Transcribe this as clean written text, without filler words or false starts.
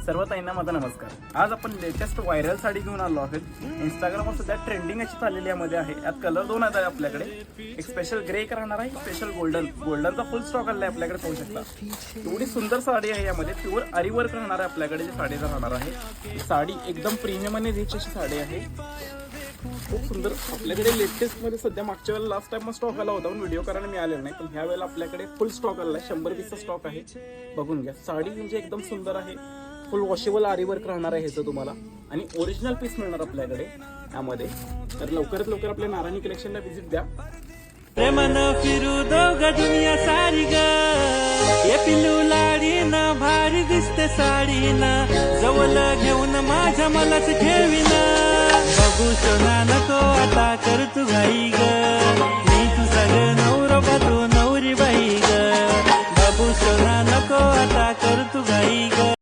सर्व ताईंना माझा नमस्कार. आज आपण लेटेस्ट व्हायरल साडी घेऊन आलो आहोत. इंस्टाग्रामवर सध्या ट्रेंडिंग अशी चाललेली यामध्ये आहे. यात कलर दोन आहेत आपल्याकडे. एक स्पेशल ग्रे राहणार आहे, स्पेशल गोल्डनचा फुल स्टॉक आलेला आहे आपल्याकडे, पाहू शकता. एवढी सुंदर साडी आहे. यामध्ये प्युअर आरी वर्क राहणार आहे आपल्याकडे. जी साडीचा राहणार आहे, साडी एकदम प्रीमियम आणि रिच अशी साडी आहे. खूप सुंदर. आपल्याकडे लेटेस्ट मध्ये सध्या मागच्या वेळेला लास्ट टाइम स्टॉक आला होता, पण व्हिडिओ करायला मिळालेला नाही. पण ह्या वेळेला आपल्याकडे फुल स्टॉक आला आहे. 100 पीसचा स्टॉक आहे. बघून घ्या. साडी म्हणजे एकदम सुंदर आहे. फुल वॉशेबल आरी वर्क राहणार आहे ह्याचं तुम्हाला, आणि ओरिजिनल पीस मिळणार आपल्याकडे यामध्ये. तर लवकरात लवकर आपल्या नारायणी कलेक्शनला व्हिजिट द्या. प्रेमानं फिरू दोघ दुनिया सारी ग, ये पिल्लू लाडी ना भारी दिसते साडी ना, जवळ घेऊन माझ्या मलाच ठेवीन. बघू सोना नको आता कर तू घाई ग, मी तुझा ग नवरा